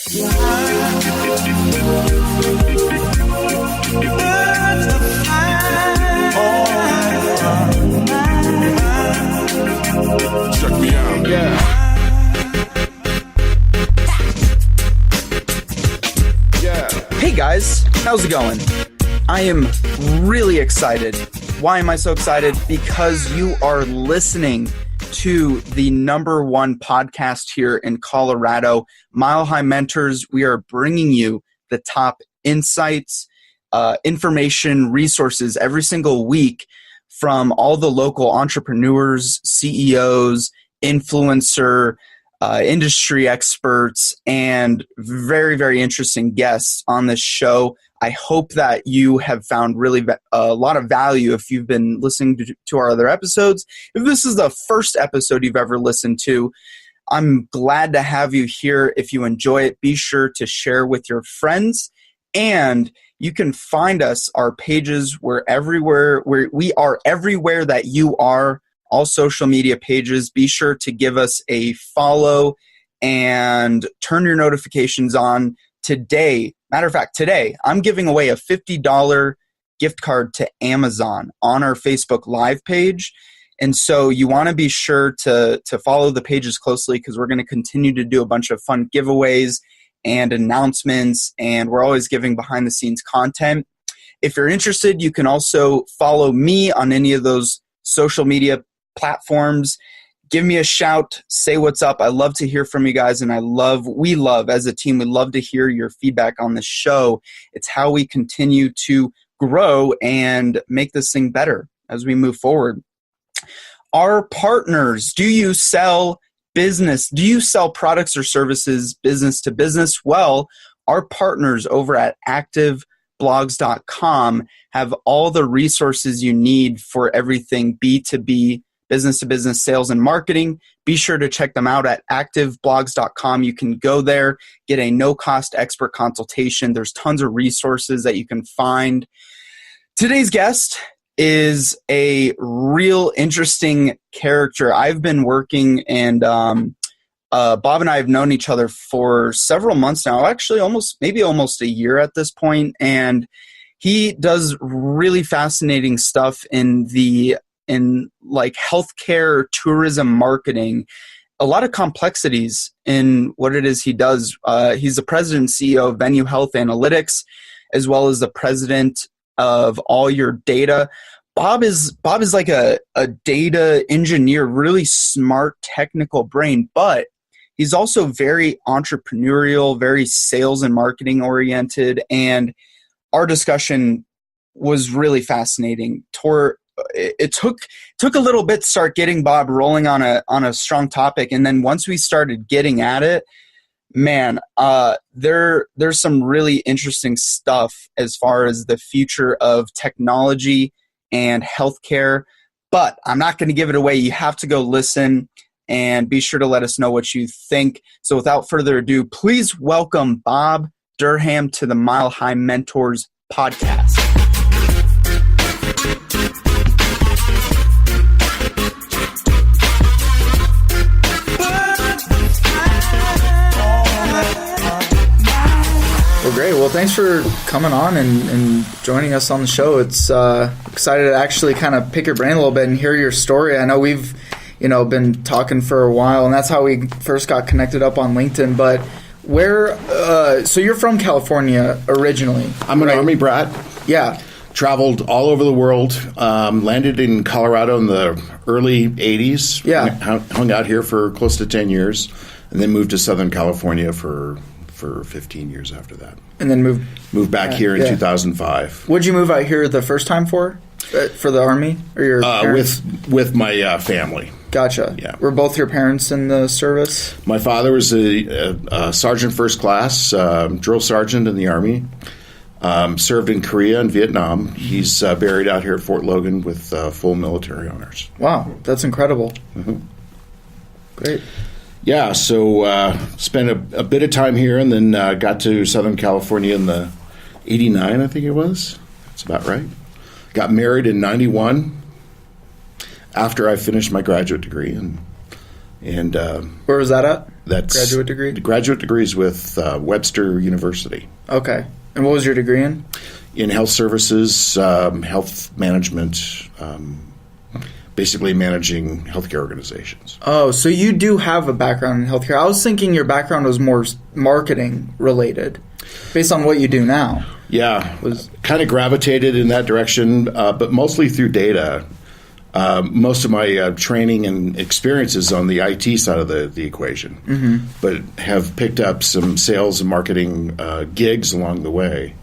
Check me out. Yeah. Hey guys, how's it going? I am really excited. Why am I so excited? Because you are listening to the #1 podcast here in Colorado, Mile High Mentors. We are bringing you the top insights, information, resources every single week from all the local entrepreneurs, CEOs, influencer, industry experts, and very, very interesting guests on this show. I hope that you have found really a lot of value if you've been listening to our other episodes. If this is the first episode you've ever listened to, I'm glad to have you here. If you enjoy it, be sure to share with your friends. And you can find us, our pages, we are everywhere that you are. All social media pages. Be sure to give us a follow and turn your notifications on. Today, matter of fact, today, I'm giving away a $50 gift card to Amazon on our Facebook Live page. And so you want to be sure to follow the pages closely because we're going to continue to do a bunch of fun giveaways and announcements, and we're always giving behind-the-scenes content. If you're interested, you can also follow me on any of those social media platforms. Give me a shout, say what's up. I love to hear from you guys, and we love as a team, we love to hear your feedback on the show. It's how we continue to grow and make this thing better as we move forward. Our partners, do you sell business? Do you sell products or services business to business? Well, our partners over at activeblogs.com have all the resources you need for everything B2B, business to business sales and marketing. Be sure to check them out at activeblogs.com. You can go there, get a no-cost expert consultation. There's tons of resources that you can find. Today's guest is a real interesting character. I've been working, and Bob and I have known each other for several months now, actually almost a year at this point, and he does really fascinating stuff in like healthcare tourism marketing. A lot of complexities in what it is he does. He's the president and CEO of Venue Health Analytics, as well as the president of AllUrData. Bob is like a data engineer, really smart technical brain, but he's also very entrepreneurial, very sales and marketing oriented. And our discussion was really fascinating. It took a little bit to start getting Bob rolling on a strong topic, and then once we started getting at it, man, there's some really interesting stuff as far as the future of technology and healthcare. But I'm not going to give it away. You have to go listen and be sure to let us know what you think. So without further ado, please welcome Bob Durham to the Mile High Mentors podcast. Well, great. Well, thanks for coming on and joining us on the show. It's excited to actually kind of pick your brain a little bit and hear your story. I know we've, been talking for a while, and that's how we first got connected up on LinkedIn. But so you're from California originally? I'm an Army brat. Yeah. Traveled all over the world. Landed in Colorado in the early 80s. Yeah. Hung out here for close to 10 years, and then moved to Southern California for 15 years after that. And then moved back here in 2005. What'd you move out here the first time for? For the Army? Or your parents? With my family. Gotcha. Yeah. Were both your parents in the service? My father was a sergeant first class, drill sergeant in the Army. Served in Korea and Vietnam. He's buried out here at Fort Logan with full military honors. Wow, that's incredible. Mm-hmm. Great. Yeah, so spent a bit of time here, and then got to Southern California in the 89, I think it was. That's about right. Got married in 91 after I finished my graduate degree. And where was that at? That's graduate degree? Graduate degrees with Webster University. Okay. And what was your degree in? In health services, health management, basically managing healthcare organizations. Oh, so you do have a background in healthcare. I was thinking your background was more marketing related, based on what you do now. Yeah, kind of gravitated in that direction, but mostly through data. Most of my training and experiences on the IT side of the equation, but have picked up some sales and marketing gigs along the way.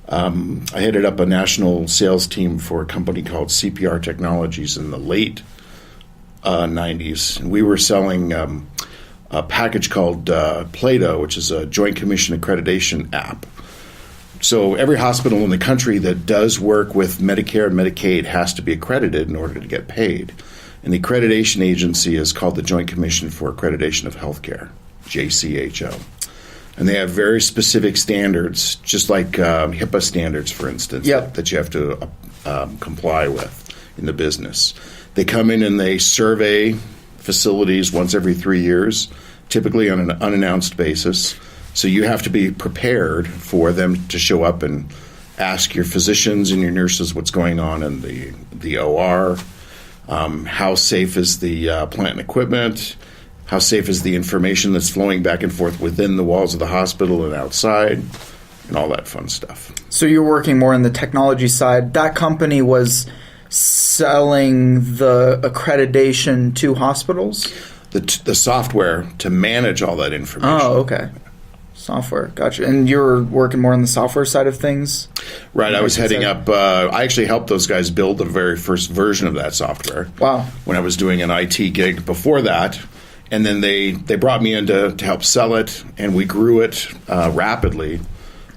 I headed up a national sales team for a company called CPR Technologies in the late 90s. And we were selling a package called Plato, which is a Joint Commission accreditation app. So every hospital in the country that does work with Medicare and Medicaid has to be accredited in order to get paid. And the accreditation agency is called the Joint Commission for Accreditation of Healthcare, JCHO. And they have very specific standards, just like HIPAA standards, for instance, that you have to comply with in the business. They come in and they survey facilities once every 3 years, typically on an unannounced basis. So you have to be prepared for them to show up and ask your physicians and your nurses what's going on in the OR, how safe is the plant and equipment, how safe is the information that's flowing back and forth within the walls of the hospital and outside, and all that fun stuff. So you're working more on the technology side. That company was selling the accreditation to hospitals? The software to manage all that information. Oh, okay. Software, gotcha. And you're working more on the software side of things? Right, I was heading up, I actually helped those guys build the very first version of that software. Wow. When I was doing an IT gig before that. And then they brought me in to help sell it, and we grew it rapidly.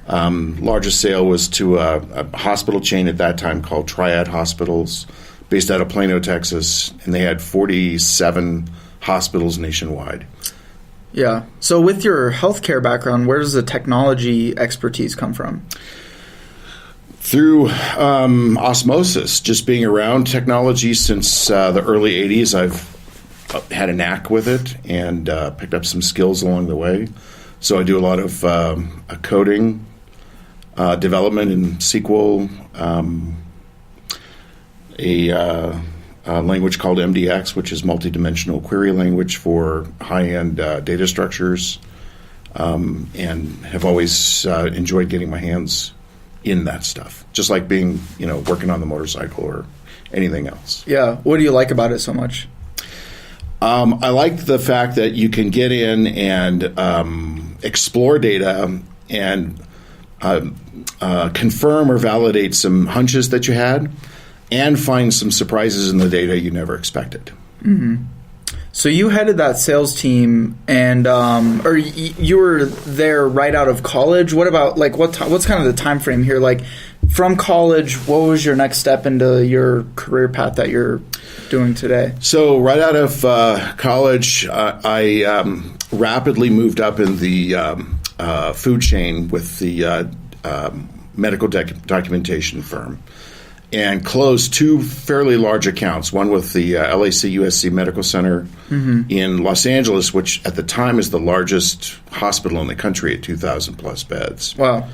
Largest sale was to a hospital chain at that time called Triad Hospitals, based out of Plano, Texas, and they had 47 hospitals nationwide. Yeah. So with your healthcare background, where does the technology expertise come from? Through osmosis, just being around technology since the early 80s. I've had a knack with it and picked up some skills along the way. So I do a lot of coding, development in SQL, a language called MDX, which is multidimensional query language for high-end data structures, and have always enjoyed getting my hands in that stuff, just like being, working on the motorcycle or anything else. Yeah. What do you like about it so much? I like the fact that you can get in and explore data and confirm or validate some hunches that you had and find some surprises in the data you never expected. Mm-hmm. So you headed that sales team, and or you were there right out of college. What about what's kind of the time frame here? Like from college, what was your next step into your career path that you're doing today? So right out of college, I rapidly moved up in the food chain with the medical documentation firm, and closed two fairly large accounts, one with the LAC USC Medical Center in Los Angeles, which at the time is the largest hospital in the country at 2,000 plus beds. Wow.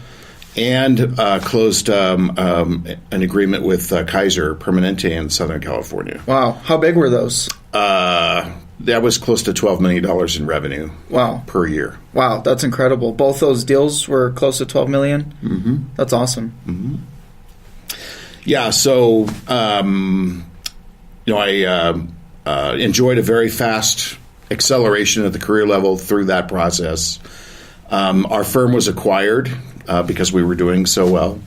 And closed an agreement with Kaiser Permanente in Southern California. Wow. How big were those? That was close to $12 million in revenue. Wow. Per year. Wow, that's incredible. Both those deals were close to $12 million? Mm-hmm. That's awesome. Mm-hmm. Yeah, so I enjoyed a very fast acceleration at the career level through that process. Our firm was acquired because we were doing so well,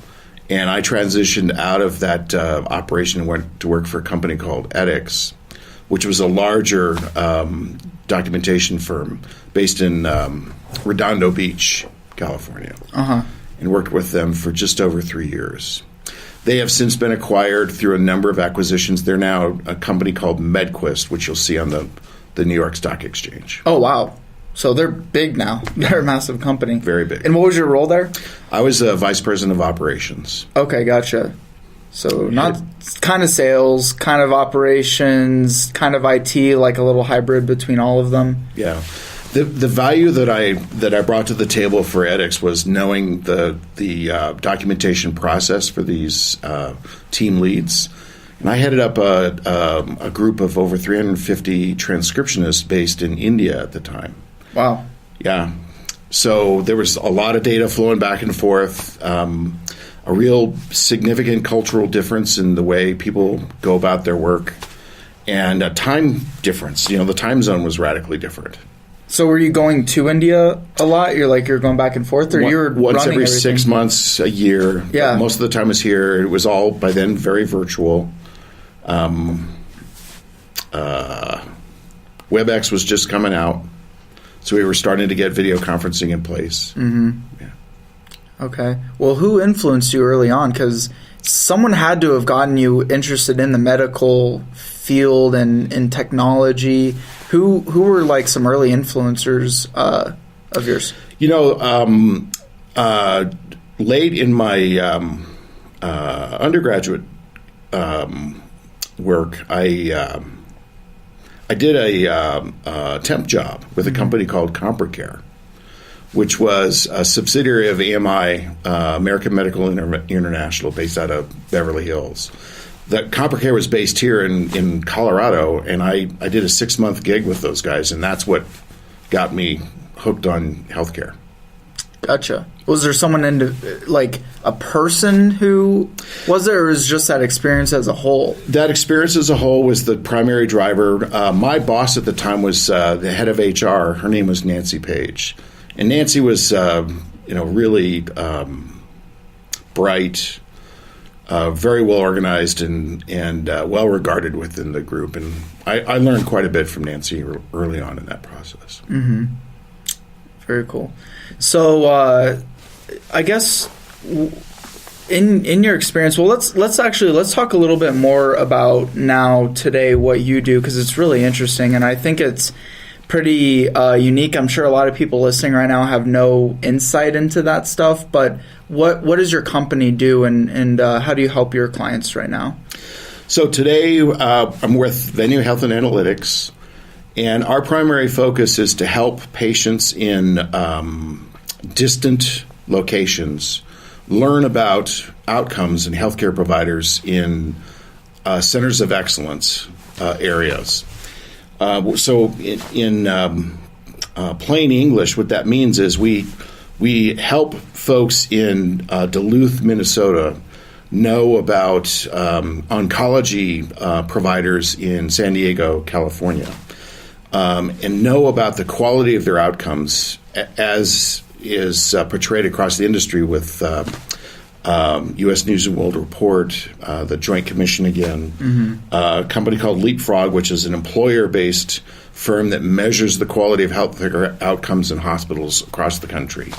and I transitioned out of that operation and went to work for a company called Etics, which was a larger documentation firm based in Redondo Beach, California, and worked with them for just over 3 years. They have since been acquired through a number of acquisitions. They're now a company called MedQuist, which you'll see on the New York Stock Exchange. Oh, wow. So they're big now. They're a massive company. Very big. And what was your role there? I was a vice president of operations. Okay, gotcha. So not kind of sales, kind of operations, kind of IT, like a little hybrid between all of them. Yeah. The value that I brought to the table for etics was knowing the documentation process for these team leads. And I headed up a group of over 350 transcriptionists based in India at the time. Wow. Yeah. So there was a lot of data flowing back and forth, a real significant cultural difference in the way people go about their work, and a time difference. The time zone was radically different. So were you going to India a lot? You're going back and forth, or you're once running every everything? 6 months, a year. Yeah. Most of the time was here. It was all by then very virtual. WebEx was just coming out, so we were starting to get video conferencing in place. Mm-hmm. Yeah. Okay. Well, who influenced you early on? Because someone had to have gotten you interested in the medical field and in technology. Who were like some early influencers of yours? Late in my undergraduate work, I did a temp job with a company called CompuCare, which was a subsidiary of AMI, American Medical International, based out of Beverly Hills. That CompuCare was based here in Colorado, and I did a 6-month gig with those guys, and that's what got me hooked on healthcare. Gotcha. Was there someone like a person who was there, or was it just that experience as a whole? That experience as a whole was the primary driver. My boss at the time was the head of HR. Her name was Nancy Page. And Nancy was, really bright, very well organized, and well regarded within the group. And I learned quite a bit from Nancy early on in that process. Mm-hmm. Very cool. So, I guess in your experience, well, let's talk a little bit more about now today what you do, because it's really interesting, and I think it's pretty unique. I'm sure a lot of people listening right now have no insight into that stuff, but what does your company do, and how do you help your clients right now? So today I'm with Venue Health and Analytics, and our primary focus is to help patients in distant locations learn about outcomes and healthcare providers in centers of excellence areas. So in plain English, what that means is we help folks in Duluth, Minnesota, know about oncology providers in San Diego, California, and know about the quality of their outcomes as is portrayed across the industry with U.S. News and World Report, the Joint Commission again, a company called Leapfrog, which is an employer-based firm that measures the quality of health outcomes in hospitals across the country.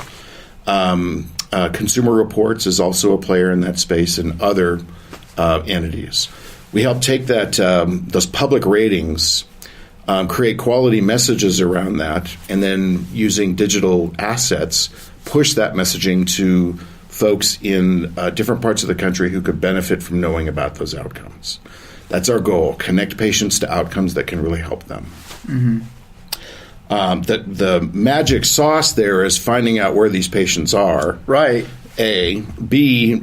Consumer Reports is also a player in that space, and other entities. We help take those public ratings, create quality messages around that, and then using digital assets, push that messaging to folks in different parts of the country who could benefit from knowing about those outcomes. That's our goal: connect patients to outcomes that can really help them. Mm-hmm. The magic sauce there is finding out where these patients are. Right. A. B.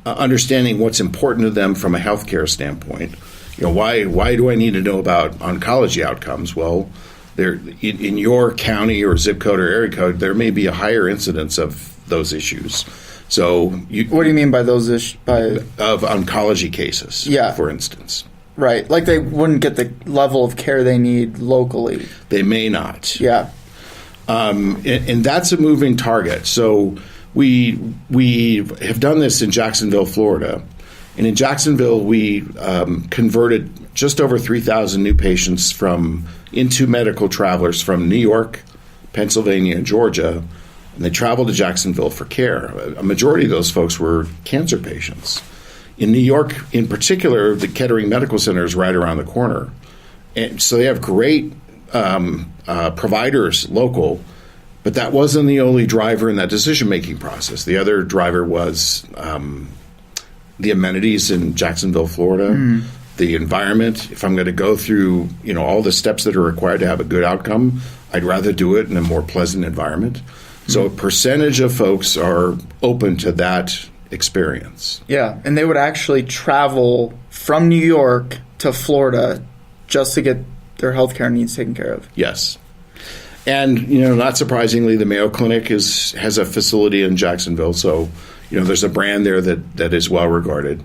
Understanding what's important to them from a healthcare standpoint. Why do I need to know about oncology outcomes? Well, in your county or zip code or area code, there may be a higher incidence of those issues. So, what do you mean by those issues? Of oncology cases, for instance. Right, like they wouldn't get the level of care they need locally. They may not. Yeah, and that's a moving target. So we have done this in Jacksonville, Florida. And in Jacksonville, we converted just over 3,000 new patients into medical travelers from New York, Pennsylvania, and Georgia, and they traveled to Jacksonville for care. A majority of those folks were cancer patients. In New York, in particular, the Kettering Medical Center is right around the corner. And so they have great providers local, but that wasn't the only driver in that decision-making process. The other driver was the amenities in Jacksonville, Florida, the environment, if I'm going to go through, all the steps that are required to have a good outcome, I'd rather do it in a more pleasant environment. So a percentage of folks are open to that experience. Yeah, and they would actually travel from New York to Florida just to get their healthcare needs taken care of. Yes. And, not surprisingly, the Mayo Clinic has a facility in Jacksonville. So, there's a brand there that is well regarded.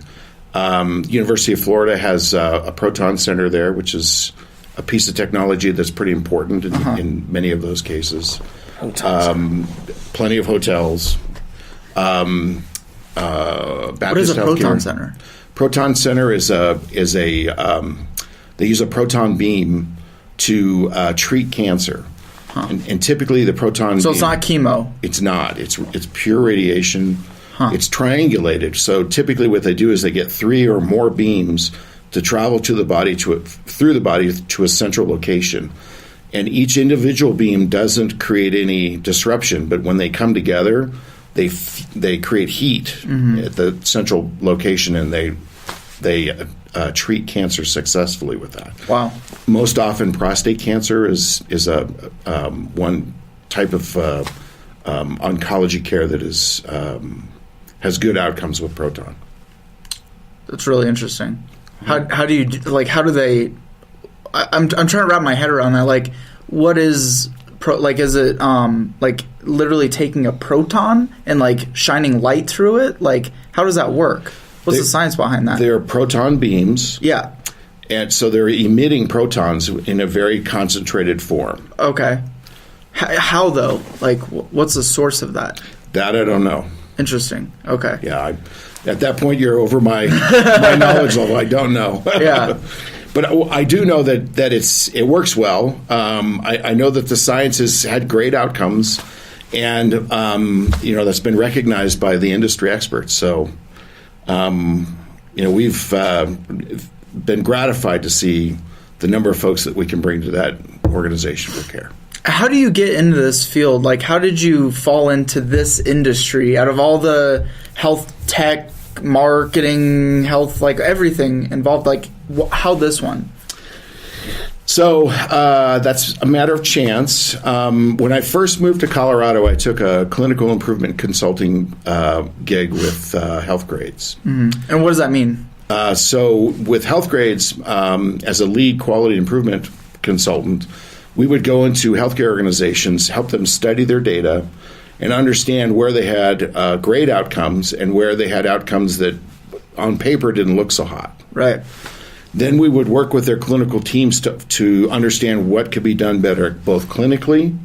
University of Florida has a Proton Center there, which is a piece of technology that's pretty important in many of those cases. Plenty of hotels. Baptist what is a Proton Center? Proton Center is they use a proton beam to treat cancer. And typically the proton So beam, it's not chemo? It's not. It's pure radiation. It's triangulated. So typically what they do is they get 3 or more beams to travel to the body through the body to a central location. And each individual beam doesn't create any disruption, but when they come together, they create heat at the central location, and they treat cancer successfully with that. Wow! Most often, prostate cancer is a one type of oncology care that has good outcomes with proton. That's really interesting. How do you how do they? I'm trying to wrap my head around that. Like, what is is it literally taking a proton and shining light through it? Like, how does that work? What's the science behind that? They're proton beams. Yeah. And so they're emitting protons in a very concentrated form. Okay. How though? What's the source of that? That I don't know. Interesting. Okay. Yeah. At that point, you're over my knowledge level. I don't know. Yeah. But I do know that it works well. I know that the science has had great outcomes, and that's been recognized by the industry experts. So, we've been gratified to see the number of folks that we can bring to that organization for care. How do you get into this field? How did you fall into this industry out of all the health tech, marketing, health, everything involved? How this one? So that's a matter of chance. When I first moved to Colorado, I took a clinical improvement consulting gig with Health Grades. Mm-hmm. And what does that mean? So with Health Grades, as a lead quality improvement consultant, we would go into healthcare organizations, help them study their data, and understand where they had great outcomes and where they had outcomes that on paper didn't look so hot. Right. Then we would work with their clinical teams to understand what could be done better, both clinically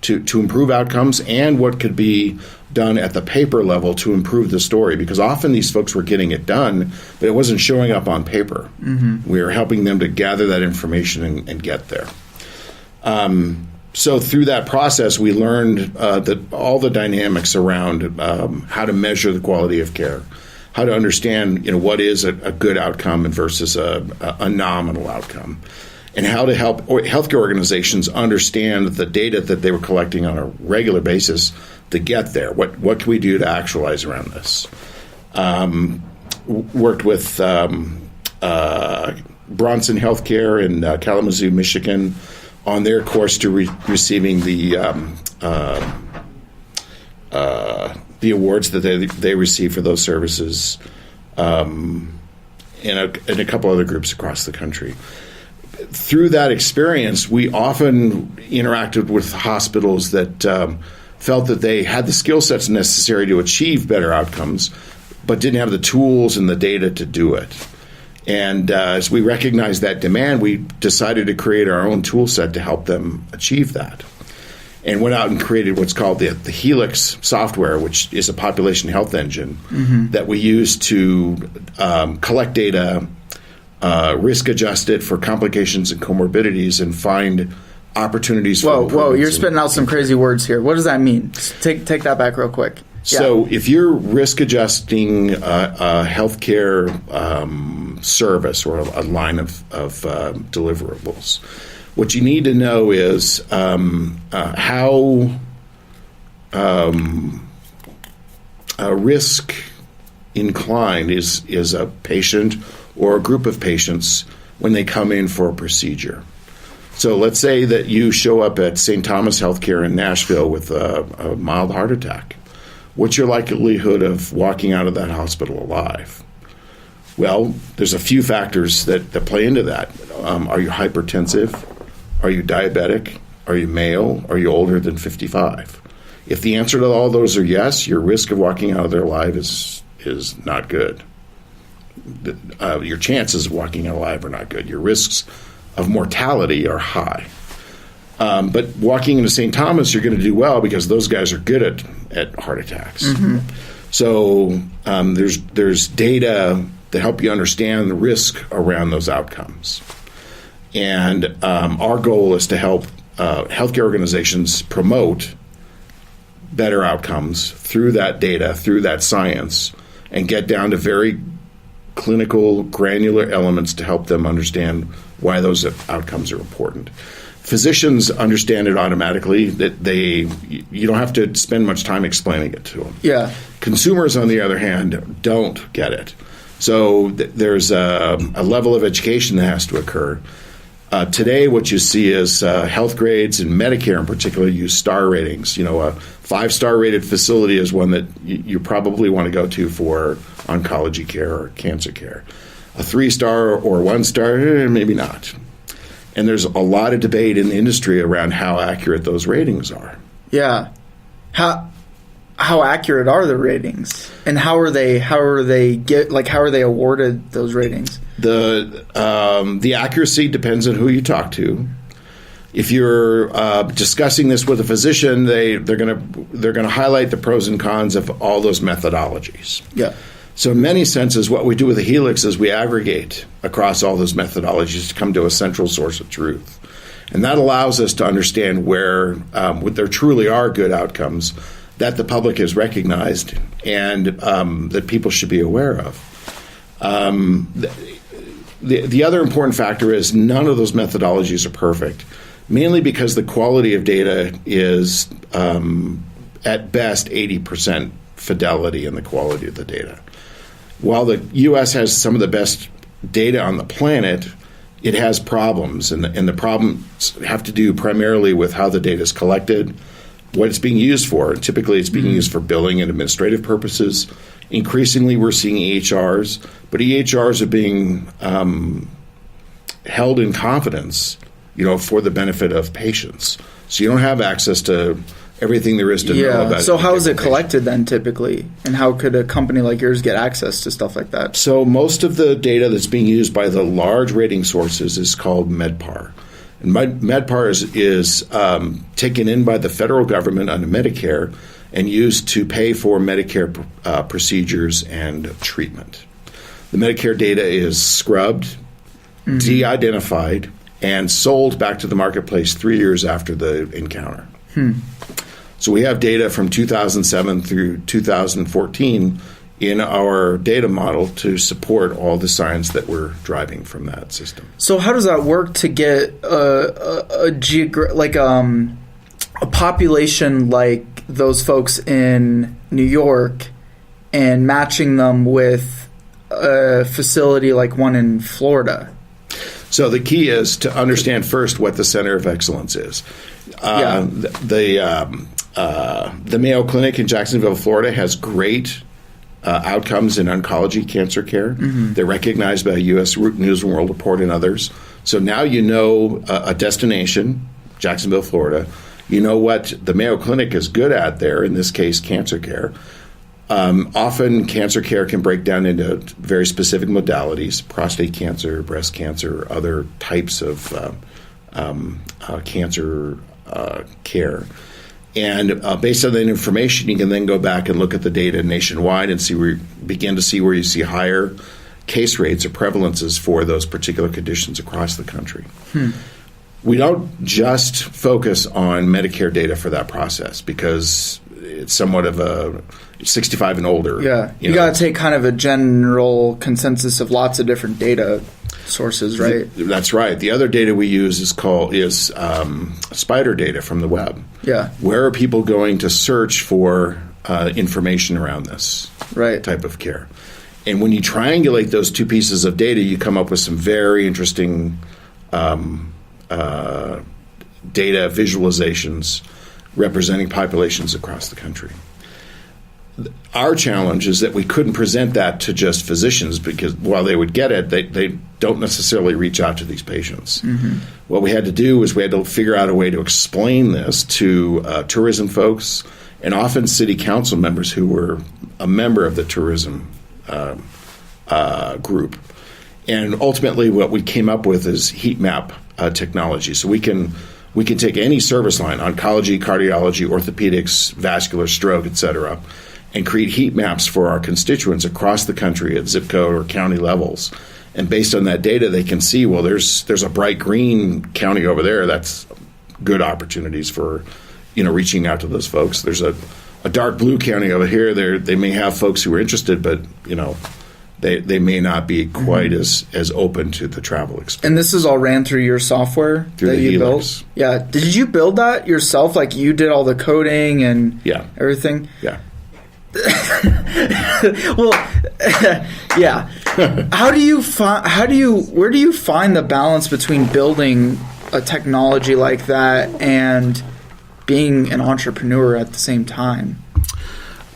to improve outcomes, and what could be done at the paper level to improve the story. Because often these folks were getting it done, but it wasn't showing up on paper. Mm-hmm. We were helping them to gather that information and get there. So through that process, we learned that all the dynamics around how to measure the quality of care, how to understand what is a good outcome versus a nominal outcome, and how to help healthcare organizations understand the data that they were collecting on a regular basis to get there. What can we do to actualize around this? Worked with Bronson Healthcare in Kalamazoo, Michigan, on their course to receiving the awards that they receive for those services, and a couple other groups across the country. Through that experience, we often interacted with hospitals that felt that they had the skill sets necessary to achieve better outcomes, but didn't have the tools and the data to do it. And as we recognized that demand, we decided to create our own tool set to help them achieve that. And went out and created what's called the Helix software, which is a population health engine that we use to collect data, risk adjust it for complications and comorbidities, and find opportunities for improvements. Whoa, you're spitting out some crazy words here. What does that mean? Take that back real quick. So if you're risk adjusting a healthcare service or a line of deliverables, what you need to know is how risk inclined is a patient or a group of patients when they come in for a procedure. So let's say that you show up at St. Thomas Healthcare in Nashville with a mild heart attack. What's your likelihood of walking out of that hospital alive? Well, there's a few factors that play into that. Are you hypertensive? Are you diabetic? Are you male? Are you older than 55? If the answer to all those are yes, your risk of walking out of there alive is not good. Your chances of walking out alive are not good. Your risks of mortality are high. But walking into St. Thomas, you're going to do well because those guys are good at heart attacks. Mm-hmm. So there's data that help you understand the risk around those outcomes. And our goal is to help healthcare organizations promote better outcomes through that data, through that science, and get down to very clinical, granular elements to help them understand why those outcomes are important. Physicians understand it automatically. That you don't have to spend much time explaining it to them. Yeah. Consumers, on the other hand, don't get it. So there's a level of education that has to occur. Today, what you see is health grades and Medicare in particular use star ratings. A 5-star rated facility is one that you probably want to go to for oncology care or cancer care. A 3-star or 1-star, maybe not. And there's a lot of debate in the industry around how accurate those ratings are. Yeah. How accurate are the ratings, and how are they awarded those ratings? The accuracy depends on who you talk to. If you're discussing this with a physician, they're going to highlight the pros and cons of all those methodologies. Yeah. So in many senses, what we do with the Helix is we aggregate across all those methodologies to come to a central source of truth. And that allows us to understand where there truly are good outcomes that the public has recognized and that people should be aware of. The other important factor is none of those methodologies are perfect, mainly because the quality of data is at best 80% fidelity in the quality of the data. While the U.S. has some of the best data on the planet, it has problems, and the problems have to do primarily with how the data is collected, what it's being used for. Typically, it's being used for billing and administrative purposes. Increasingly, we're seeing EHRs, but EHRs are being held in confidence, for the benefit of patients. So you don't have access to everything there is to know about it. So how is it collected then typically? And how could a company like yours get access to stuff like that? So most of the data that's being used by the large rating sources is called MedPAR. And MedPAR is taken in by the federal government under Medicare and used to pay for Medicare procedures and treatment. The Medicare data is scrubbed, de-identified, and sold back to the marketplace 3 years after the encounter. So we have data from 2007 through 2014 in our data model to support all the science that we're driving from that system. So how does that work to get a population like those folks in New York and matching them with a facility like one in Florida? So the key is to understand first what the center of excellence is. The Mayo Clinic in Jacksonville, Florida has great outcomes in oncology cancer care. They're recognized by U.S. News and World Report and others. So now you know a destination, Jacksonville, Florida. You know what the Mayo Clinic is good at there, in this case, cancer care. Often cancer care can break down into very specific modalities, prostate cancer, breast cancer, other types of cancer care. And based on that information, you can then go back and look at the data nationwide and begin to see where you see higher case rates or prevalences for those particular conditions across the country. We don't just focus on Medicare data for that process because it's somewhat of a 65 and older. Yeah, you got to take kind of a general consensus of lots of different data sources, right? That's right. The other data we use is spider data from the web. Yeah. Where are people going to search for information around this type of care? And when you triangulate those two pieces of data, you come up with some very interesting data visualizations representing populations across the country. Our challenge is that we couldn't present that to just physicians because while they would get it, they don't necessarily reach out to these patients. Mm-hmm. What we had to do was we had to figure out a way to explain this to tourism folks and often city council members who were a member of the tourism group. And ultimately what we came up with is heat map technology. So we can take any service line, oncology, cardiology, orthopedics, vascular, stroke, et cetera, and create heat maps for our constituents across the country at zip code or county levels. And based on that data, they can see, well, there's a bright green county over there. That's good opportunities for, reaching out to those folks. There's a dark blue county over here. They may have folks who are interested, but, they may not be quite as open to the travel experience. And this is all ran through your software that you built? Yeah. Did you build that yourself? Like you did all the coding and everything? Yeah. Well, yeah. Where do you find the balance between building a technology like that and being an entrepreneur at the same time?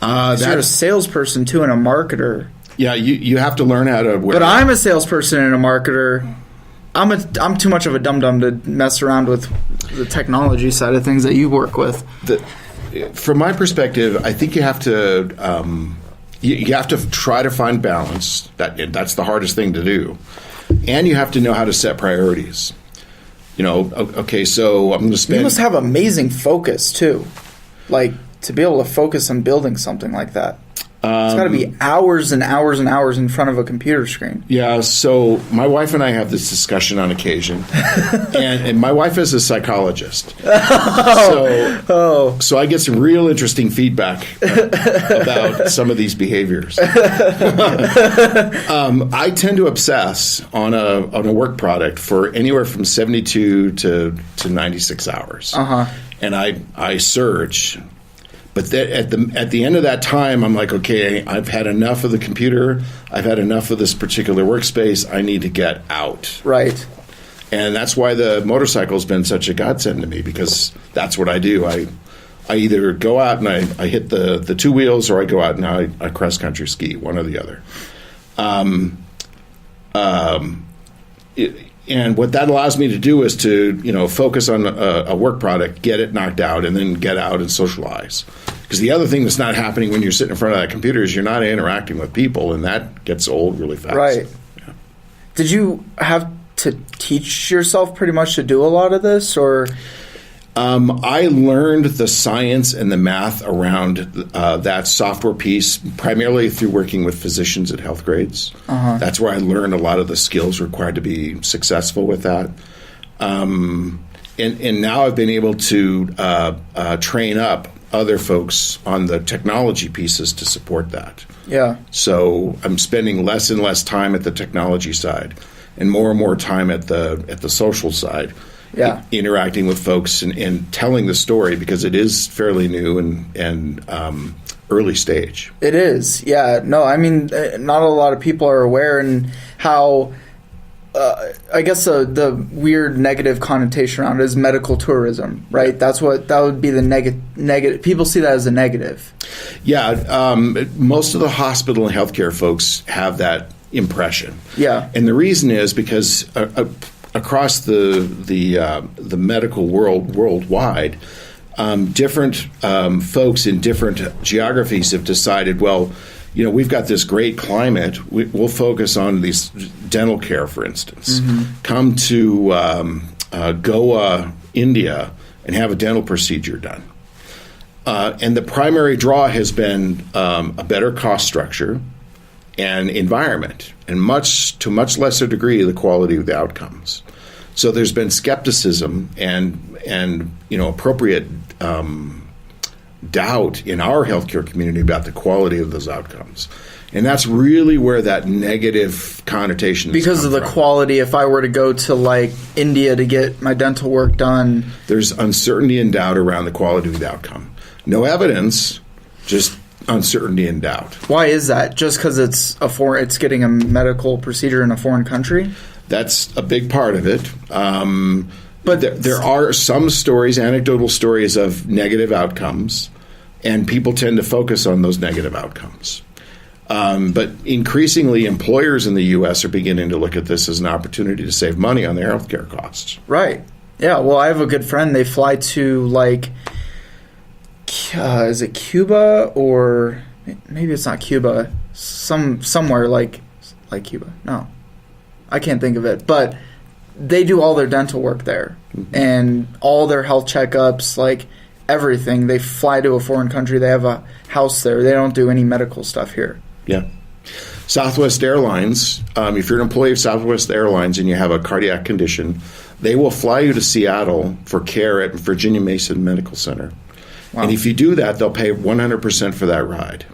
You're a salesperson too and a marketer. Yeah, you have to learn how to. But I'm a salesperson and a marketer. I'm too much of a dum-dum to mess around with the technology side of things that you work with. From my perspective, I think you have to you have to try to find balance. That's the hardest thing to do, and you have to know how to set priorities. Okay, so I'm going to spend. You must have amazing focus too, like to be able to focus on building something like that. It's got to be hours and hours and hours in front of a computer screen. Yeah, so my wife and I have this discussion on occasion, and my wife is a psychologist. So I get some real interesting feedback about some of these behaviors. I tend to obsess on a work product for anywhere from 72 to 96 hours. And I surge. But at the end of that time, I'm like, okay, I've had enough of the computer. I've had enough of this particular workspace. I need to get out. Right. And that's why the motorcycle's been such a godsend to me, because that's what I do. I either go out and I hit the two wheels, or I go out and I cross country ski, one or the other. And what that allows me to do is to, focus on a work product, get it knocked out, and then get out and socialize. Because the other thing that's not happening when you're sitting in front of that computer is you're not interacting with people, and that gets old really fast. Right. Yeah. Did you have to teach yourself pretty much to do a lot of this, or? I learned the science and the math around that software piece primarily through working with physicians at health grades. That's where I learned a lot of the skills required to be successful with that. And now I've been able to train up other folks on the technology pieces to support that. Yeah. So I'm spending less and less time at the technology side and more time at the social side. Yeah. Interacting with folks and telling the story, because it is fairly new and early stage. It is, yeah. No, I mean, not a lot of people are aware, and how, I guess the weird negative connotation around it is medical tourism, right? Yeah. That would be the negative. People see that as a negative. Yeah, most of the hospital and healthcare folks have that impression. Yeah. And the reason is because across the medical world worldwide, different folks in different geographies have decided, well, we've got this great climate. We'll focus on these dental care, for instance. Come to Goa, India, and have a dental procedure done. And the primary draw has been a better cost structure and environment, and to much lesser degree the quality of the outcomes. So there's been skepticism and appropriate doubt in our healthcare community about the quality of those outcomes. And that's really where that negative connotation is. Because of the quality, if I were to go to India to get my dental work done, there's uncertainty and doubt around the quality of the outcome. No evidence, just uncertainty and doubt. Why is that? Just because it's getting a medical procedure in a foreign country? That's a big part of it. But there are some stories, anecdotal stories of negative outcomes, and people tend to focus on those negative outcomes. But increasingly, employers in the U.S. are beginning to look at this as an opportunity to save money on their healthcare costs. Right. Yeah. Well, I have a good friend. They fly to is it Cuba, or maybe it's not Cuba? Somewhere like Cuba. No, I can't think of it. But they do all their dental work there, and all their health checkups, like everything. They fly to a foreign country. They have a house there. They don't do any medical stuff here. Yeah. Southwest Airlines, if you're an employee of Southwest Airlines and you have a cardiac condition, they will fly you to Seattle for care at Virginia Mason Medical Center. Wow. And if you do that, they'll pay 100% for that ride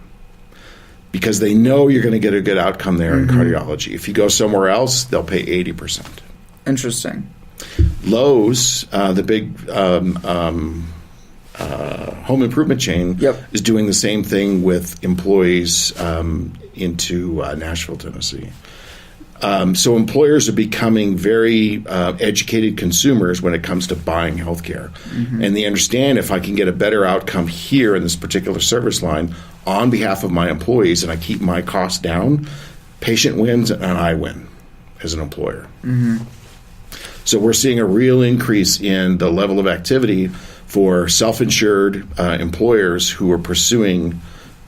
because they know you're going to get a good outcome there in cardiology. If you go somewhere else, they'll pay 80%. Interesting. Lowe's, the big home improvement chain, is doing the same thing with employees into Nashville, Tennessee. So employers are becoming very educated consumers when it comes to buying healthcare. And they understand if I can get a better outcome here in this particular service line on behalf of my employees and I keep my costs down, patient wins and I win as an employer. So we're seeing a real increase in the level of activity for self-insured employers who are pursuing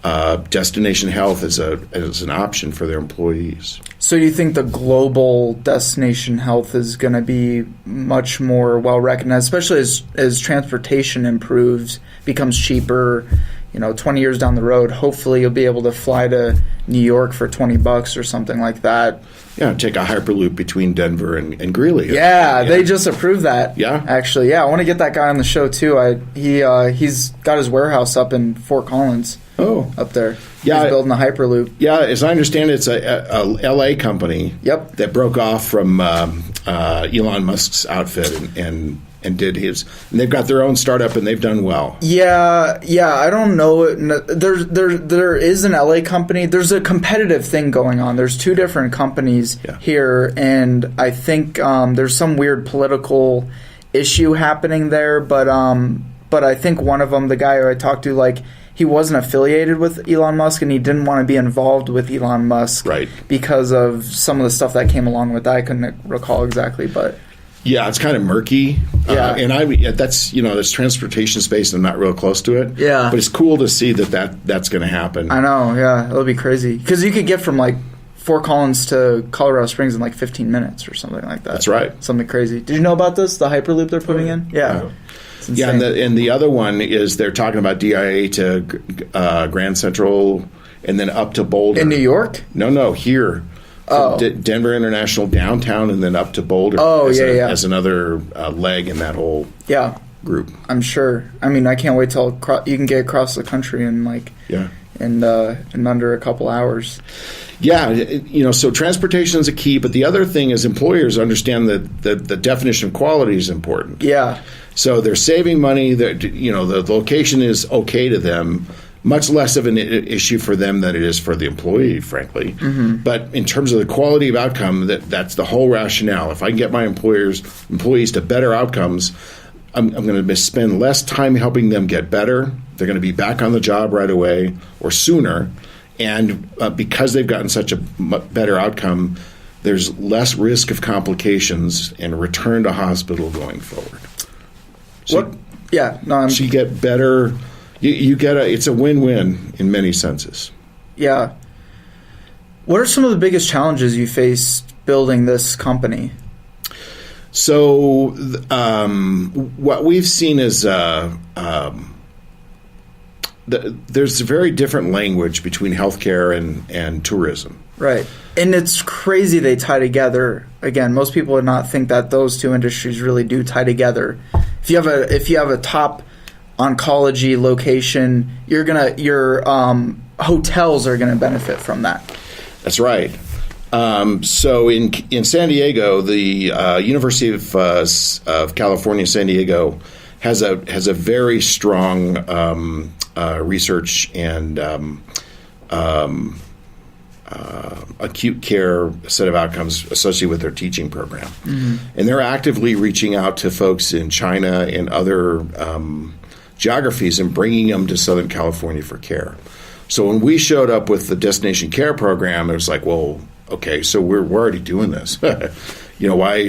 destination health as an option for their employees. So do you think the global destination health is going to be much more well recognized, especially as transportation improves, becomes cheaper? 20 years down the road, hopefully you'll be able to fly to New York for $20 or something like that. Yeah, take a Hyperloop between Denver and Greeley. Yeah, they just approved that. Yeah? Actually, yeah, I want to get that guy on the show, too. He's got his warehouse up in Fort Collins. Oh. Up there. Yeah. He's building a Hyperloop. Yeah, as I understand it, it's a L.A. company that broke off from Elon Musk's outfit and did his. And they've got their own startup, and they've done well. Yeah, I don't know. There is an LA company. There's a competitive thing going on. There's two different companies here, and I think there's some weird political issue happening there. But I think one of them, the guy who I talked to, he wasn't affiliated with Elon Musk, and he didn't want to be involved with Elon Musk because of some of the stuff that came along with that. I couldn't recall exactly, but. Yeah, it's kind of murky. And that's transportation space, and I'm not real close to it. Yeah. But it's cool to see that's going to happen. I know, yeah. It'll be crazy. Because you could get from, Fort Collins to Colorado Springs in, 15 minutes or something like that. That's right. Something crazy. Did you know about this, the Hyperloop they're putting in? Yeah. Yeah, and the other one is they're talking about DIA to Grand Central and then up to Boulder. In New York? No, here. Denver International downtown and then up to Boulder as another leg in that whole group. I'm sure. I mean, I can't wait till you can get across the country in in under a couple hours. Yeah, so transportation is a key, but the other thing is employers understand that the definition of quality is important. Yeah. So they're saving money. The location is okay to them. Much less of an issue for them than it is for the employee, frankly. But in terms of the quality of outcome, that's the whole rationale. If I can get my employees to better outcomes, I'm going to spend less time helping them get better. They're going to be back on the job right away or sooner. And because they've gotten such a better outcome, there's less risk of complications and return to hospital going forward. So you get better. You get it's a win-win in many senses. Yeah. What are some of the biggest challenges you faced building this company? So what we've seen is there's a very different language between healthcare and tourism. Right. And it's crazy they tie together. Again, most people would not think that those two industries really do tie together. If you have a top oncology location, your hotels are gonna benefit from that. That's right. So in San Diego, the University of California, San Diego has a very strong research and acute care set of outcomes associated with their teaching program. And they're actively reaching out to folks in China and other geographies and bringing them to Southern California for care. So when we showed up with the Destination Care program, it was like, well, okay, so we're already doing this. Why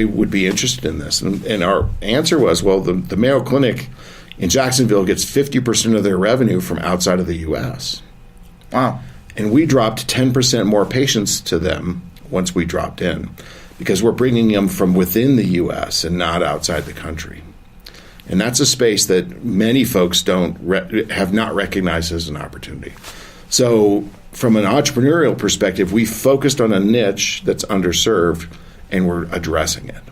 would be interested in this? And our answer was, well, the Mayo Clinic in Jacksonville gets 50% of their revenue from outside of the U.S. Wow. And we dropped 10% more patients to them once we dropped in because we're bringing them from within the U.S. and not outside the country. And that's a space that many folks have not recognized as an opportunity. So from an entrepreneurial perspective, we focused on a niche that's underserved, and we're addressing it.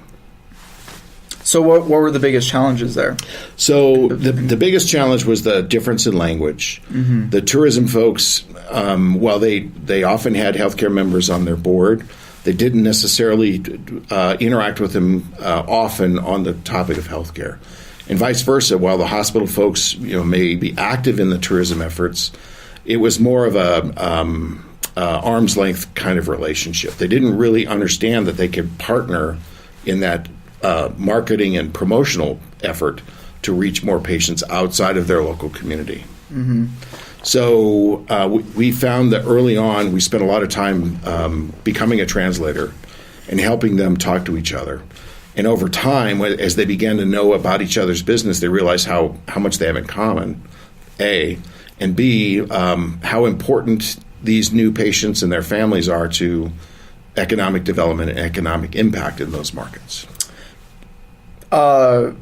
So what were the biggest challenges there? So the biggest challenge was the difference in language. The tourism folks, while they often had healthcare members on their board, they didn't necessarily interact with them often on the topic of healthcare. And vice versa, while the hospital folks may be active in the tourism efforts, it was more of a arm's length kind of relationship. They didn't really understand that they could partner in that marketing and promotional effort to reach more patients outside of their local community. So we found that early on we spent a lot of time becoming a translator and helping them talk to each other. And over time, as they began to know about each other's business, they realized how much they have in common, A, and B, how important these new patients and their families are to economic development and economic impact in those markets. How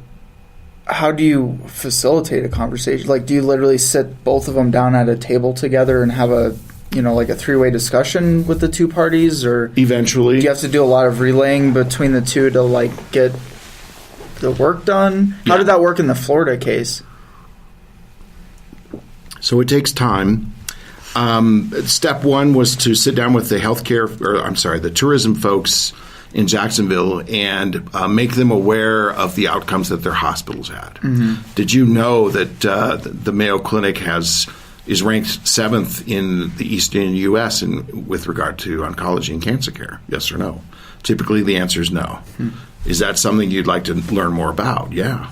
do you facilitate a conversation? Like, do you literally sit both of them down at a table together and have a three-way discussion with the two parties, or eventually do you have to do a lot of relaying between the two to get the work done? How did that work in the Florida case? So it takes time. Step one was to sit down with the tourism folks in Jacksonville and make them aware of the outcomes that their hospitals had. Did you know that the Mayo Clinic is ranked 7th in the eastern U.S. with regard to oncology and cancer care? Yes or no? Typically, the answer is no. Is that something you'd like to learn more about? Yeah.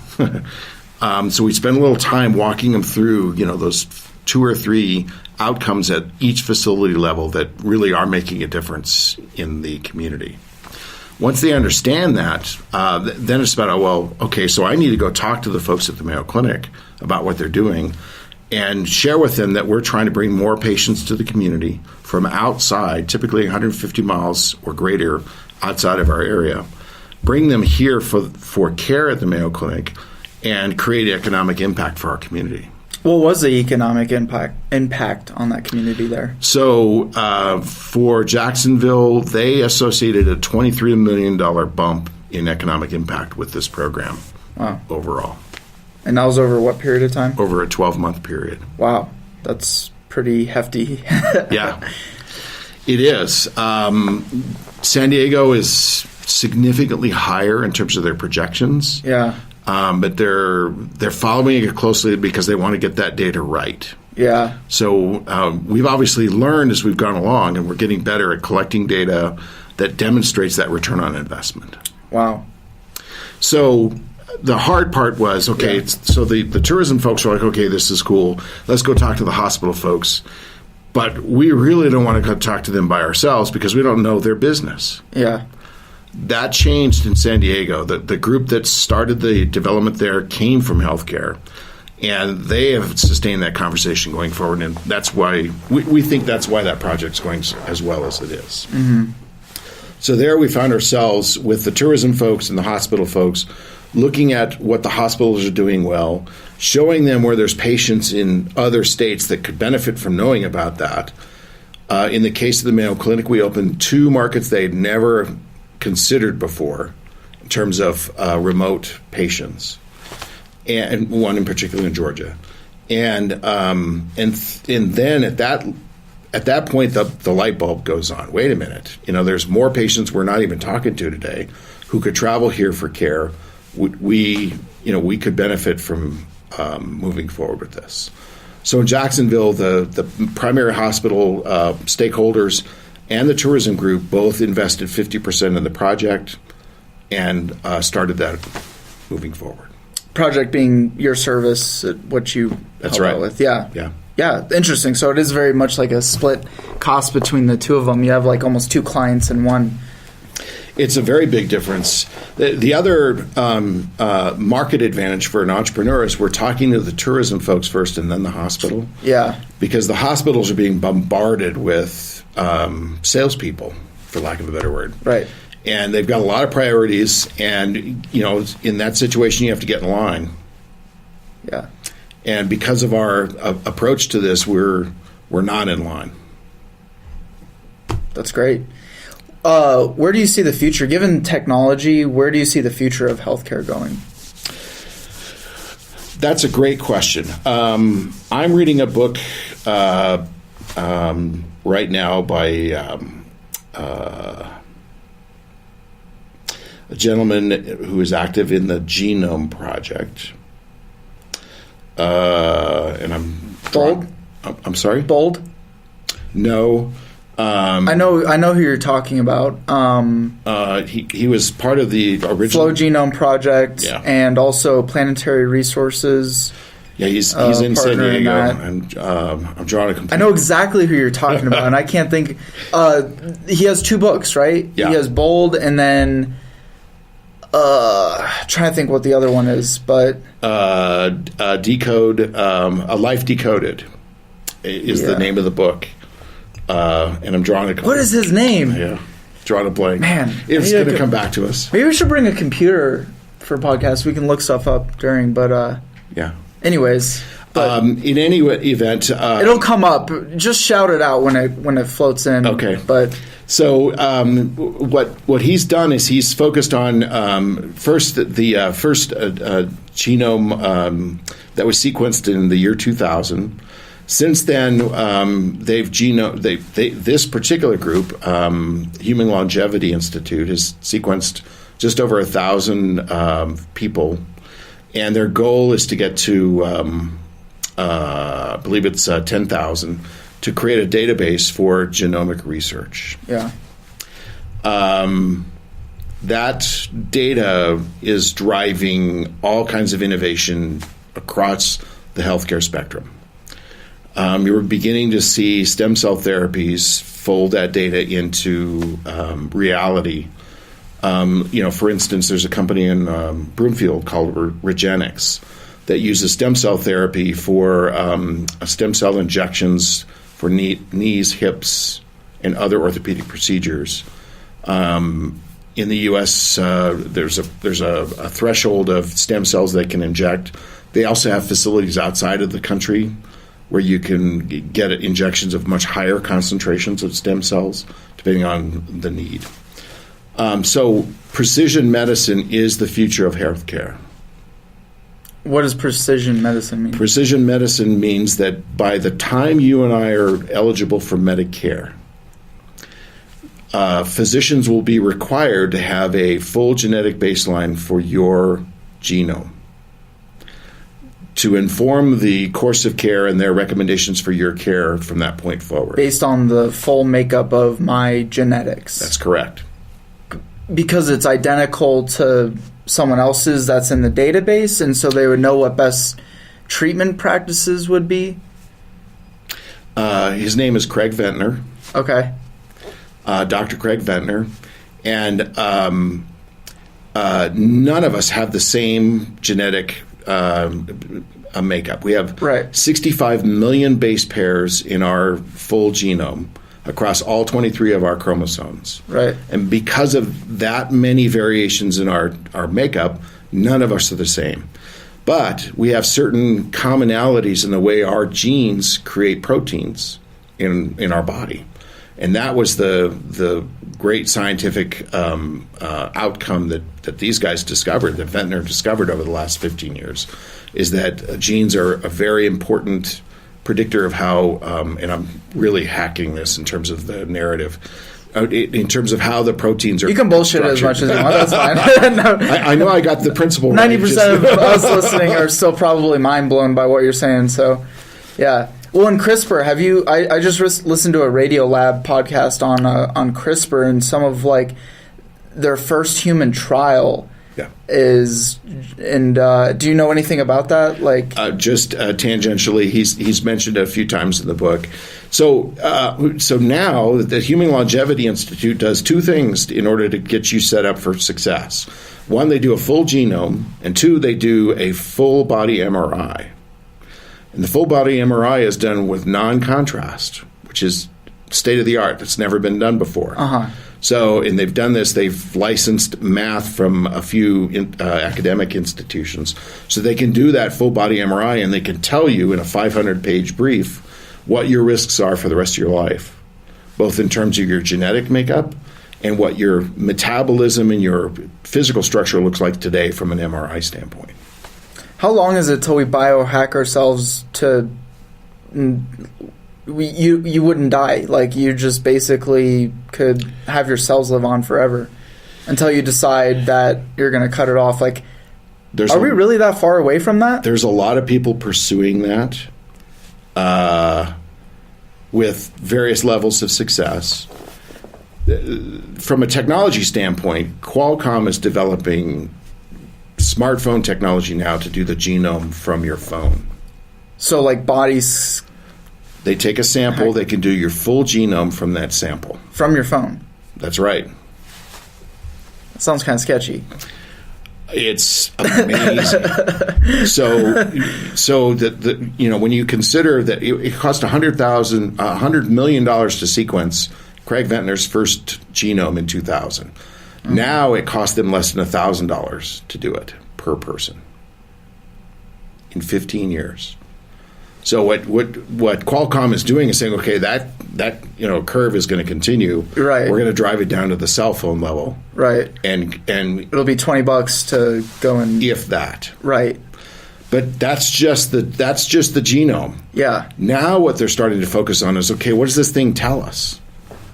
So we spend a little time walking them through, those 2 or 3 outcomes at each facility level that really are making a difference in the community. Once they understand that, then it's about, so I need to go talk to the folks at the Mayo Clinic about what they're doing and share with them that we're trying to bring more patients to the community from outside, typically 150 miles or greater outside of our area, bring them here for care at the Mayo Clinic, and create economic impact for our community. What was the economic impact on that community there? So for Jacksonville, they associated a $23 million bump in economic impact with this program. Wow. Overall. And that was over what period of time? Over a 12-month period. Wow. That's pretty hefty. Yeah, it is. San Diego is significantly higher in terms of their projections. Yeah. But they're following it closely because they want to get that data right. Yeah. So we've obviously learned as we've gone along, and we're getting better at collecting data that demonstrates that return on investment. Wow. So the hard part was, so the tourism folks were like, okay, this is cool. Let's go talk to the hospital folks. But we really don't want to go talk to them by ourselves because we don't know their business. Yeah. That changed in San Diego. The group that started the development there came from healthcare, and they have sustained that conversation going forward, and that's why we think that's why that project's going as well as it is. So there we found ourselves with the tourism folks and the hospital folks looking at what the hospitals are doing well, showing them where there's patients in other states that could benefit from knowing about that. In the case of the Mayo Clinic, we opened 2 markets they'd never considered before in terms of remote patients, and one in particular in Georgia, and then at that point the light bulb goes on. Wait a minute, there's more patients we're not even talking to today who could travel here for care. We could benefit from moving forward with this. So in Jacksonville, the primary hospital stakeholders and the tourism group both invested 50% in the project and started that moving forward. Project being your service, what you That's help right. out with. Yeah. Yeah. Yeah, interesting. So it is very much like a split cost between the two of them. You have like almost two clients in one. It's a very big difference. The other market advantage for an entrepreneur is we're talking to the tourism folks first and then the hospital. Yeah. Because the hospitals are being bombarded with salespeople, for lack of a better word. Right. And they've got a lot of priorities, and in that situation, you have to get in line. Yeah. And because of our approach to this, we're not in line. That's great. Where do you see the future? Given technology, where do you see the future of healthcare going? That's a great question. I'm reading a book right now by a gentleman who is active in the Genome Project. And Bold? I'm sorry? Bold? No. I know who you're talking about. He was part of the original Flow Genome Project, Yeah. and also Planetary Resources. Yeah, he's in San partner in Diego, that. and I'm drawing a complete. I know exactly who you're talking about, and I can't think. He has two books, right? Yeah. He has Bold, and then trying to think what the other one is, but Decode, A Life Decoded is the name of the book, and I'm drawing a complete. what is his name? Yeah, drawing a blank. Man, it's maybe I going to could- come back to us. Maybe we should bring a computer for podcasts. We can look stuff up during, but Yeah. anyways. But In any event, it'll come up. Just shout it out when it floats in. Okay. But so what he's done is he's focused on first the first genome that was sequenced in the year 2000. Since then, this particular group, Human Longevity Institute, has sequenced just over 1,000 people, and their goal is to get to I believe it's 10,000 to create a database for genomic research. yeah. That data is driving all kinds of innovation across the healthcare spectrum. You're beginning to see stem cell therapies fold that data into reality. For instance, there's a company in Broomfield called Regenix that uses stem cell therapy for stem cell injections for knees, hips, and other orthopedic procedures. In the U.S., there's a threshold of stem cells they can inject. They also have facilities outside of the country where you can get injections of much higher concentrations of stem cells, depending on the need. So precision medicine is the future of healthcare. What does precision medicine mean? Precision medicine means that by the time you and I are eligible for Medicare, physicians will be required to have a full genetic baseline for your genome to inform the course of care and their recommendations for your care from that point forward. Based on the full makeup of my genetics. That's correct. Because it's identical to someone else's that's in the database, and so they would know what best treatment practices would be? His name is Craig Ventnor. Okay. Dr. Craig Ventnor. And none of us have the same genetic makeup. We have 65 million base pairs in our full genome across all 23 of our chromosomes. Right. And because of that many variations in our makeup, none of us are the same. But we have certain commonalities in the way our genes create proteins in our body. And that was the great scientific outcome that these guys discovered, that Ventnor discovered over the last 15 years, is that genes are a very important predictor of how, and I'm really hacking this in terms of the narrative, in terms of how the proteins are. You can bullshit as much as you want. That's fine. No. I know I got the principle. 90% of us listening are still probably mind blown by what you're saying. So, yeah. Well, in CRISPR, have you? I just listened to a Radio Lab podcast on CRISPR, and some of like their first human trial. Yeah. Is and do you know anything about that? Like just tangentially, he's mentioned it a few times in the book. So now the Human Longevity Institute does two things in order to get you set up for success. One, they do a full genome, and two, they do a full body MRI. And the full body MRI is done with non-contrast, which is state of the art. It's never been done before. So, and they've done this, they've licensed math from a few academic institutions. So they can do that full body MRI, and they can tell you in a 500-page brief what your risks are for the rest of your life, both in terms of your genetic makeup and what your metabolism and your physical structure looks like today from an MRI standpoint. How long is it till we biohack ourselves to... You wouldn't die. Like, you just basically could have your cells live on forever until you decide that you're going to cut it off. Like, are we really that far away from that? There's a lot of people pursuing that with various levels of success. From a technology standpoint, Qualcomm is developing smartphone technology now to do the genome from your phone. So, like, bodies... They take a sample, they can do your full genome from that sample. From your phone? That's right. That sounds kind of sketchy. It's amazing. so that when you consider that it cost $100 million to sequence Craig Ventnor's first genome in 2000. Mm-hmm. Now it cost them less than $1,000 to do it per person in 15 years. So what Qualcomm is doing is saying, okay, that curve is going to continue. Right. We're going to drive it down to the cell phone level. Right. And it'll be $20 to go and if that. Right. But that's just the genome. Yeah. Now what they're starting to focus on is, okay, what does this thing tell us?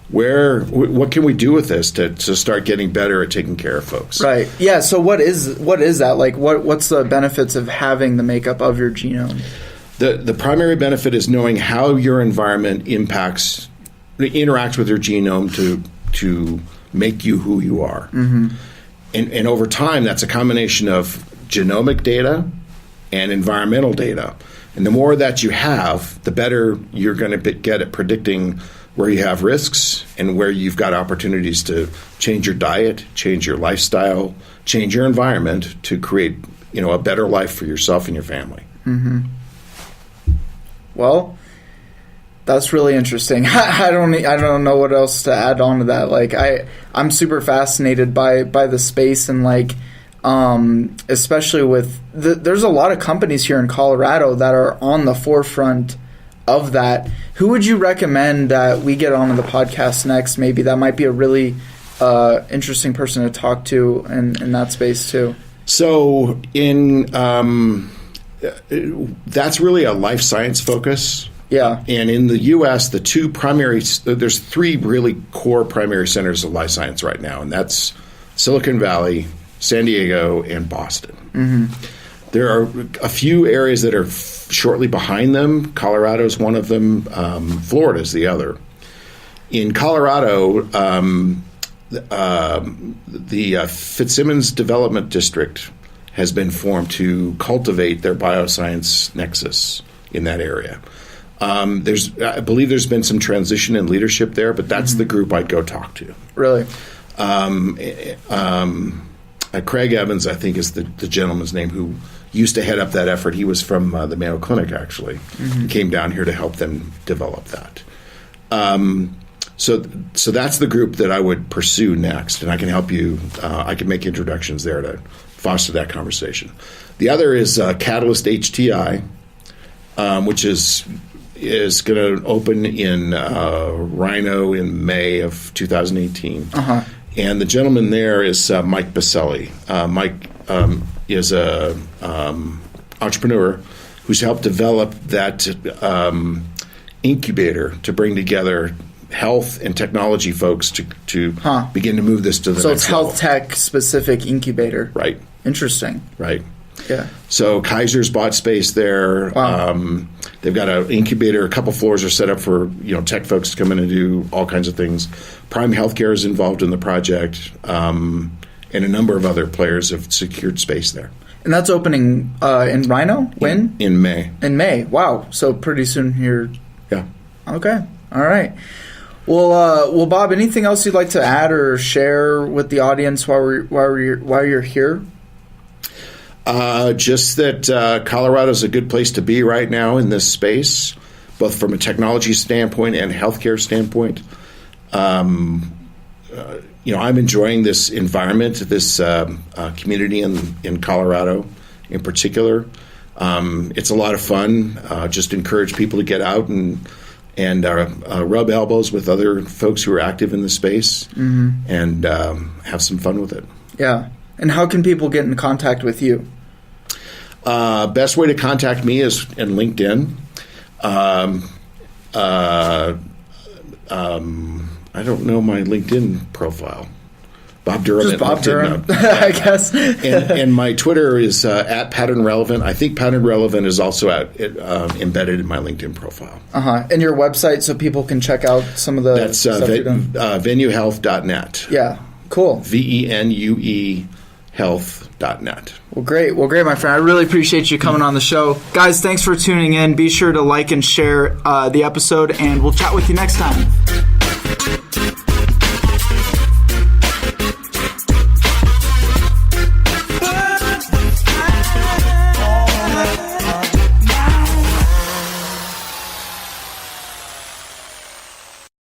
What can we do with this to start getting better at taking care of folks? Right. Yeah. So what is that? Like, what's the benefits of having the makeup of your genome? The primary benefit is knowing how your environment interacts with your genome to make you who you are. Mm-hmm. And over time, that's a combination of genomic data and environmental data. And the more that you have, the better you're going to get at predicting where you have risks and where you've got opportunities to change your diet, change your lifestyle, change your environment to create a better life for yourself and your family. Mm-hmm. Well, that's really interesting. I don't know what else to add on to that. Like, I'm super fascinated by the space, and like especially with there's a lot of companies here in Colorado that are on the forefront of that. Who would you recommend that we get onto the podcast next? Maybe that might be a really interesting person to talk to in that space too. So that's really a life science focus. Yeah. And in the U.S., there's three really core primary centers of life science right now, and that's Silicon Valley, San Diego, and Boston. Mm-hmm. There are a few areas that are shortly behind them. Colorado is one of them. Florida is the other. In Colorado, the Fitzsimmons Development District has been formed to cultivate their bioscience nexus in that area. I believe there's been some transition in leadership there, but that's the group I'd go talk to. Really? Craig Evans, I think, is the gentleman's name who used to head up that effort. He was from the Mayo Clinic, actually. Mm-hmm. He came down here to help them develop that. So that's the group that I would pursue next, and I can help you. I can make introductions there to foster that conversation. The other is Catalyst HTI, which is going to open in Rhino in May of 2018. Uh-huh. And the gentleman there is Mike Baselli. Mike is a entrepreneur who's helped develop that incubator to bring together health and technology folks to begin to move this to the So next it's level. health tech specific incubator. Right. Interesting. Right. Yeah. So Kaiser's bought space there. Wow. They've got an incubator. A couple floors are set up for tech folks to come in and do all kinds of things. Prime Healthcare is involved in the project, and a number of other players have secured space there. And that's opening in Rhino? When? In May. In May. Wow. So pretty soon here. Yeah. Okay. All right. Well, Bob, anything else you'd like to add or share with the audience while you're here? Just that Colorado is a good place to be right now in this space, both from a technology standpoint and healthcare standpoint. I'm enjoying this environment, this community in Colorado in particular. It's a lot of fun. Just encourage people to get out and rub elbows with other folks who are active in the space and have some fun with it. Yeah. And how can people get in contact with you? Best way to contact me is in LinkedIn. I don't know my LinkedIn profile. Bob Durham. Just Bob Durham, no. I guess. and my Twitter is at Pattern Relevant. I think Pattern Relevant is also embedded in my LinkedIn profile. And your website so people can check out some of the That's stuff you're doing? venuehealth.net. Yeah, cool. VENUE health.net. Well, great, my friend. I really appreciate you coming on the show. Guys, thanks for tuning in. Be sure to like and share the episode, and we'll chat with you next time.